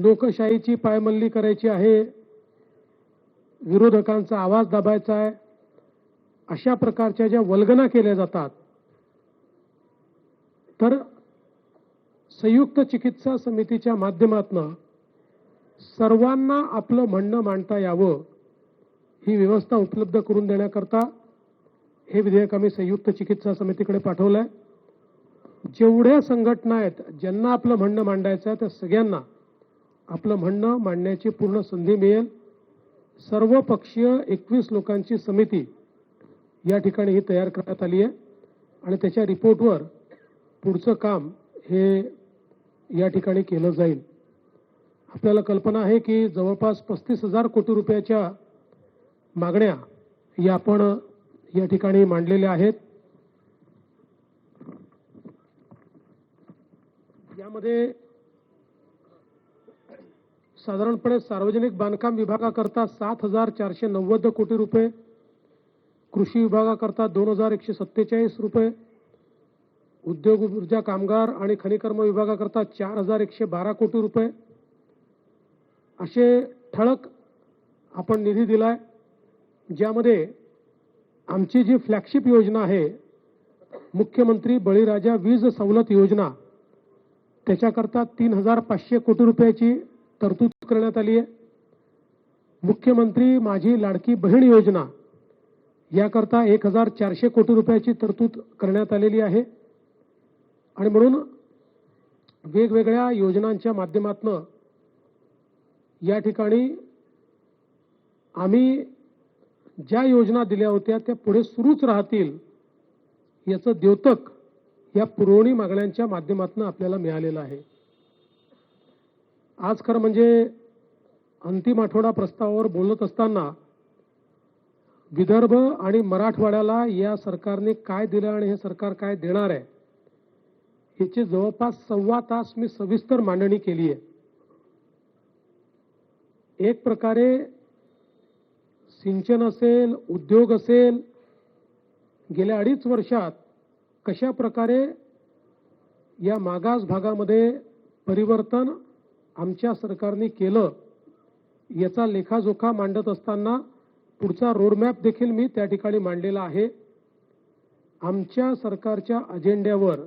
लोकशाहीची पायमल्ली करायची आहे, विरोधकांचा आवाज दाबायचा आहे, अशा प्रकारच्या ज्या वल्गना केल्या जातात, तर संयुक्त चिकित्सा समितीच्या माध्यमातून सर्वांना आपलं म्हणणं मांडता यावं ही व्यवस्था उपलब्ध करून देण्याकरता हे विधेयक आम्ही संयुक्त चिकित्सा समितीकडे पाठवलंय. जेवढ्या संघटना आहेत ज्यांना आपलं म्हणणं मांडायचं आहे त्या सगळ्यांना आपलं म्हणणं मांडण्याची पूर्ण संधी मिळेल. सर्वपक्षीय 21 लोकांची समिती या ठिकाणी ही तयार करण्यात आली आहे आणि त्याच्या रिपोर्टवर पुढचं काम हे या ठिकाणी केलं जाईल. आपल्याला कल्पना आहे की जवळपास 35,000 कोटी रुपयाच्या मागण्या या आपण या ठिकाणी मांडलेल्या आहेत. यामध्ये साधारणपणे सार्वजनिक बांधकाम विभागाकरता 7,490 कोटी रुपये, कृषी विभागाकरता 2,147 रुपये, उद्योग ऊर्जा कामगार आणि खनिकर्म विभागाकरता 4,112 कोटी रुपये असे ठळक आपण निधी दिलाय. ज्यामध्ये आमची जी फ्लॅगशिप योजना आहे मुख्यमंत्री बळीराजा वीज सवलत योजना, त्याच्याकरता 3,500 कोटी रुपयाची तरतूद करण्यात आली आहे. मुख्यमंत्री माझी लाडकी बहीण योजना याकरता 1,400 कोटी रुपयाची तरतूद करण्यात आलेली आहे. आणि म्हणून वेगवेगळ्या योजनांच्या माध्यमातून या ठिकाणी आम्ही ज्या योजना दिल्या होत्या त्या पुढे सुरूच राहतील याचं द्योतक या पुरवणी मागण्यांच्या माध्यमातून आपल्याला मिळालेलं आहे. आज खरं म्हणजे अंतिम आठवडा प्रस्तावावर बोलत असताना विदर्भ आणि मराठवाड्याला या सरकारने काय दिलं आणि हे सरकार काय देणार आहे याची जवळपास 1.25 तास मी सविस्तर मांडणी केली आहे. एक प्रकारे सिंचन असेल, उद्योग असेल, गेल्या 2.5 वर्षात कशा प्रकारे या मागास भागामध्ये परिवर्तन आमच्या सरकारने केलं याचा लेखाजोखा मांडत असताना पुढचा रोडमॅप देखील मी त्या ठिकाणी मांडलेला आहे. आमच्या सरकारच्या अजेंड्यावर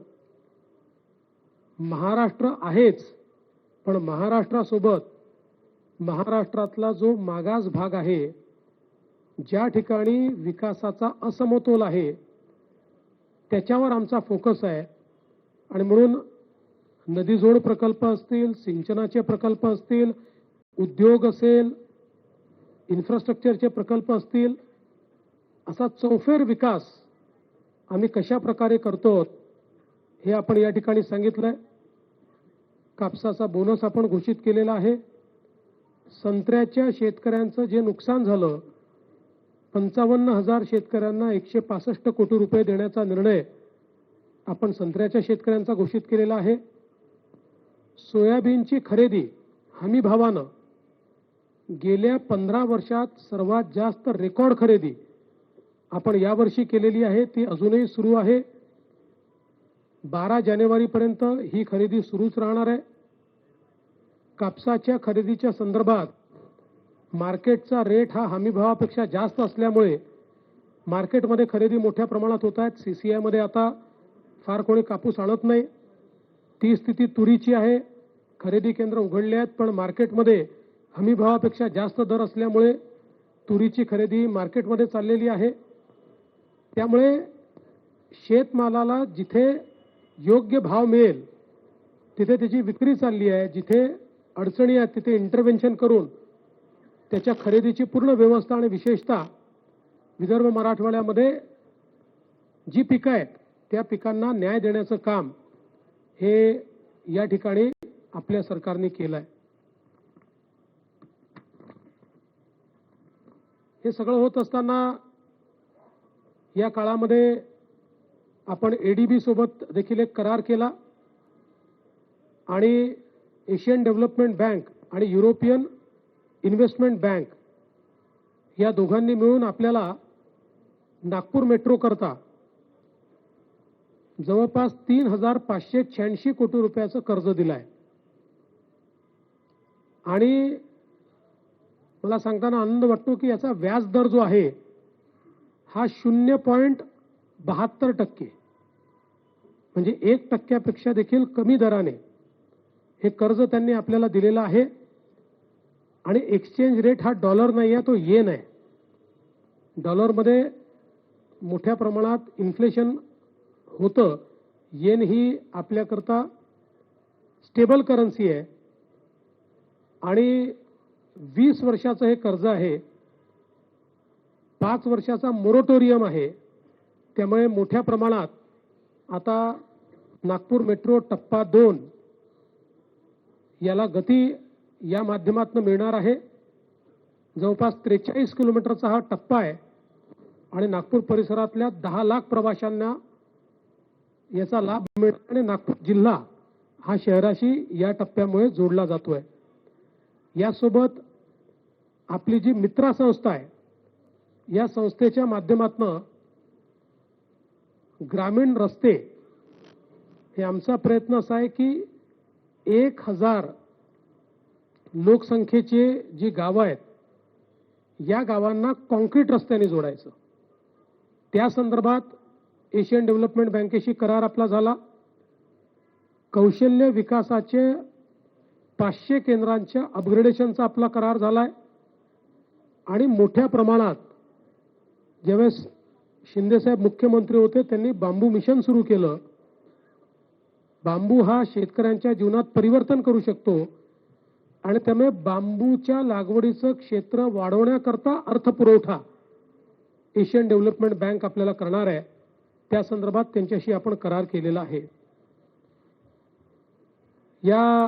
महाराष्ट्र आहेच, पण महाराष्ट्रासोबत महाराष्ट्रातला जो मागास भाग आहे, ज्या ठिकाणी विकासाचा असमतोल आहे, त्याच्यावर आमचा फोकस आहे. आणि म्हणून नदीजोड प्रकल्प असतील, सिंचनाचे प्रकल्प असतील, उद्योग असेल, इन्फ्रास्ट्रक्चरचे प्रकल्प असतील, असा चौफेर विकास आम्ही कशा प्रकारे करतो हे आपण या ठिकाणी सांगितलंय. कापसाचा बोनस आपण घोषित केलेला आहे. संत्र्याच्या शेतकऱ्यांचं जे नुकसान झालं 55,000 शेतकऱ्यांना 165 कोटी रुपये देण्याचा निर्णय आपण संत्र्याच्या शेतकऱ्यांचा घोषित केलेला आहे. सोयाबीनची खरेदी हमी भावानं गेल्या 15 वर्षात सर्वात जास्त रेकॉर्ड खरेदी आपण यावर्षी केलेली आहे. ती अजूनही सुरू आहे. 12 जानेवारीपर्यंत ही खरेदी सुरूच राहणार आहे. कापसाच्या खरेदीच्या संदर्भात मार्केटचा रेट हा हमी भावापेक्षा जास्त असल्यामुळे मार्केटमध्ये खरेदी मोठ्या प्रमाणात होत आहेत. CCI मध्ये आता फार कोणी कापूस आणत नाही. ती स्थिती तुरीची आहे. खरेदी केंद्र उघडले आहेत, पण मार्केटमध्ये हमी भावापेक्षा जास्त दर असल्यामुळे तुरीची खरेदी मार्केटमध्ये चाललेली आहे. त्यामुळे शेतमालाला जिथे योग्य भाव मिळेल तिथे त्याची विक्री चालली आहे. जिथे अडचणी आहेत तिथे इंटरव्हेन्शन करून त्याच्या खरेदीची पूर्ण व्यवस्था आणि विशेषतः विदर्भ मराठवाड्यामध्ये जी पिकं आहेत त्या पिकांना न्याय देण्याचं काम हे या ठिकाणी आपल्या सरकारने केलं आहे. हे सगळं होत असताना या काळामध्ये आपण ADB सोबत देखील एक करार केला आणि एशियन डेव्हलपमेंट बँक आणि युरोपियन इन्व्हेस्टमेंट बँक या दोघांनी मिळून आपल्याला नागपूर मेट्रो करता जवळपास 3,586 कोटी रुपयाचं कर्ज दिलं आहे. आणि मला सांगताना आनंद वाटतो की याचा व्याज दर जो आहे हा 0.72%, म्हणजे 1% देखील कमी दराने हे कर्ज त्यांनी आपल्याला दिलेलं आहे. आणि एक्सचेंज रेट हा डॉलर नाही आहे, तो येन आहे. डॉलरमध्ये मोठ्या प्रमाणात इन्फ्लेशन होतं. येन ही आपल्याकरता स्टेबल करन्सी आहे आणि 20 वर्षाचं हे कर्ज आहे. 5 वर्षाचा मोरटोरियम आहे. त्यामुळे मोठ्या प्रमाणात आता नागपूर मेट्रो टप्पा 2 याला गती या माध्यमातून मिळणार आहे. जवळपास 43 किलोमीटरचा हा टप्पा आहे आणि नागपूर परिसरातल्या 10 लाख प्रवाशांना याचा लाभ मिळणार आणि नागपूर जिल्हा हा शहराशी या टप्प्यामुळे जोडला जातोय. यासोबत आपली जी मित्रा संस्था आहे या संस्थेच्या माध्यमातून ग्रामीण रस्ते हे आमचा प्रयत्न असा आहे की 1000 लोकसंख्येची जी गावं आहेत या गावांना कॉन्क्रीट रस्त्याने जोडायचं. त्या संदर्भात एशियन डेव्हलपमेंट बँकेशी करार आपला झाला. कौशल्य विकासाचे 500 केंद्रांच्या अपग्रेडेशनचा आपला करार झालाय आणि मोठ्या प्रमाणात ज्यावेळेस शिंदेसाहेब मुख्यमंत्री होते त्यांनी बांबू मिशन सुरू केलं. बांबू हा शेतकऱ्यांच्या जीवनात परिवर्तन करू शकतो आणि त्यामुळे बांबूच्या लागवडीचं क्षेत्र वाढवण्याकरता अर्थपुरवठा एशियन डेव्हलपमेंट बँक आपल्याला करणार आहे. त्या संदर्भात त्यांच्याशी आपण करार केलेला आहे. या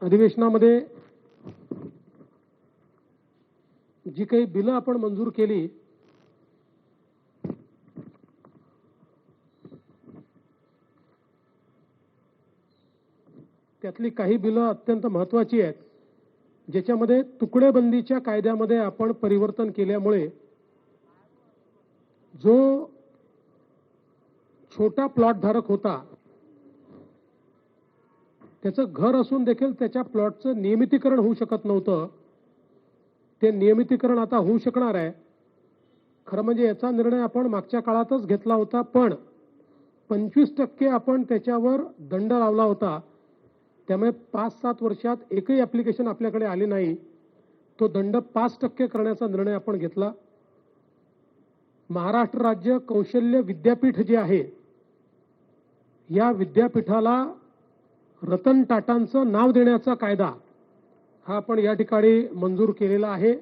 अधिवेशनामध्ये जी काही बिलं आपण मंजूर केली त्यातली काही बिलं अत्यंत महत्त्वाची आहेत, ज्याच्यामध्ये तुकडेबंदीच्या कायद्यामध्ये आपण परिवर्तन केल्यामुळे जो छोटा प्लॉट धारक होता त्याचं घर असून देखील त्याच्या प्लॉटचं नियमितीकरण होऊ शकत नव्हतं, ते नियमितीकरण आता होऊ शकणार आहे. खरं म्हणजे याचा निर्णय आपण मागच्या काळातच घेतला होता, पण 25% आपण त्याच्यावर दंड लावला होता. त्यामुळे 5-7 वर्षात एकही ऍप्लिकेशन आपल्याकडे आली नाही. तो दंड 5% करण्याचा निर्णय आपण घेतला. महाराष्ट्र राज्य कौशल्य विद्यापीठ जे आहे या विद्यापीठाला रतन टाटांचं नाव देण्याचा कायदा हा आपण या ठिकाणी मंजूर केलेला आहे.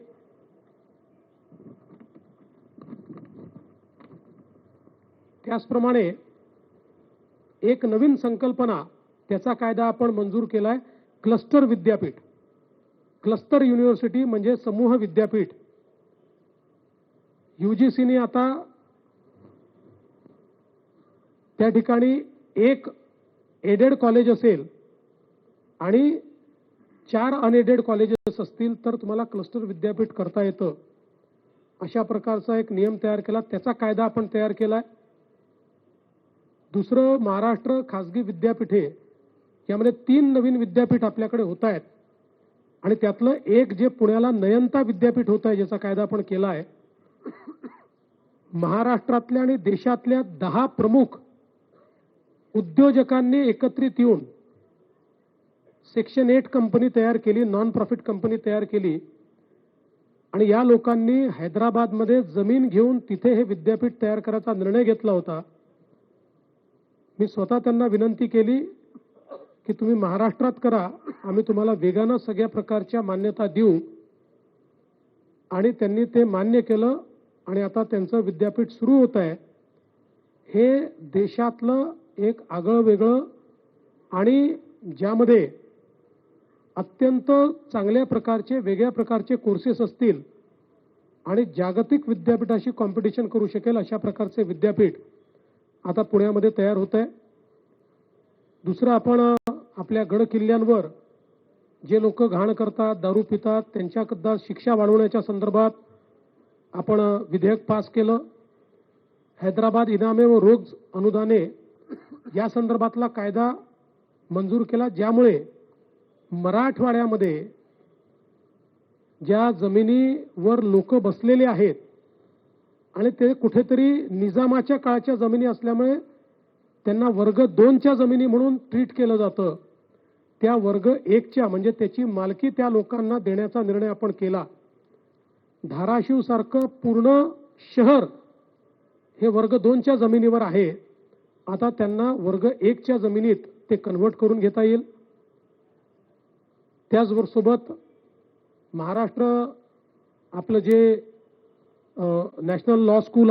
त्याचप्रमाणे एक नवीन संकल्पना त्याचा कायदा आपण मंजूर केलाय, क्लस्टर विद्यापीठ. क्लस्टर युनिव्हर्सिटी म्हणजे समूह विद्यापीठ. यूजीसीने आता त्या ठिकाणी एक एडेड कॉलेज असेल आणि 4 अनएडेड कॉलेजेस असतील तर तुम्हाला क्लस्टर विद्यापीठ करता येतं, अशा प्रकारचा एक नियम तयार केला. त्याचा कायदा आपण तयार केलाय. दुसरं, महाराष्ट्र खासगी विद्यापीठे यामध्ये 3 नवीन विद्यापीठ आपल्याकडे होत आहेत आणि त्यातलं एक जे पुण्याला नयनता विद्यापीठ होत आहे ज्याचा कायदा आपण केला आहे. महाराष्ट्रातल्या आणि देशातल्या 10 प्रमुख उद्योजकांनी एकत्रित येऊन सेक्शन 8 कंपनी तयार केली, नॉन प्रॉफिट कंपनी तयार केली आणि या लोकांनी हैदराबादमध्ये जमीन घेऊन तिथे हे विद्यापीठ तयार करायचा निर्णय घेतला होता. मी स्वतः त्यांना विनंती केली की तुम्ही महाराष्ट्रात करा, आम्ही तुम्हाला वेगानं सगळ्या प्रकारच्या मान्यता देऊ आणि त्यांनी ते मान्य केलं आणि आता त्यांचं विद्यापीठ सुरू होत आहे. हे देशातलं एक आगळं वेगळं आणि ज्यामध्ये अत्यंत चांगल्या प्रकारचे वेगळ्या प्रकारचे कोर्सेस असतील आणि जागतिक विद्यापीठाशी कॉम्पिटिशन करू शकेल अशा प्रकारचे विद्यापीठ आता पुण्यामध्ये तयार होत आहे. दुसरं, आपण आपल्या गड किल्ल्यांवर जे लोक घाण करतात, दारू पितात, त्यांच्याकरता शिक्षा वाढवण्याच्या संदर्भात आपण विधेयक पास केलं. हैदराबाद इनामे व रोज अनुदाने या संदर्भातला कायदा मंजूर केला, ज्यामुळे मराठवाड्यामध्ये ज्या जमिनीवर लोक बसलेले आहेत आणि ते कुठेतरी निजामाच्या काळच्या जमिनी असल्यामुळे त्यांना वर्ग 2च्या जमिनी म्हणून ट्रीट केलं जातं, त्या वर्ग 1च्या म्हणजे त्याची मालकी त्या लोकांना देण्याचा निर्णय आपण केला. धाराशिव सारखं पूर्ण शहर हे वर्ग 2च्या जमिनीवर आहे. आता त्यांना वर्ग 1च्या जमिनीत ते कन्व्हर्ट करून घेता येईल. त्याचबरोबर सोबत महाराष्ट्र आपलं जे नॅशनल लॉ स्कूल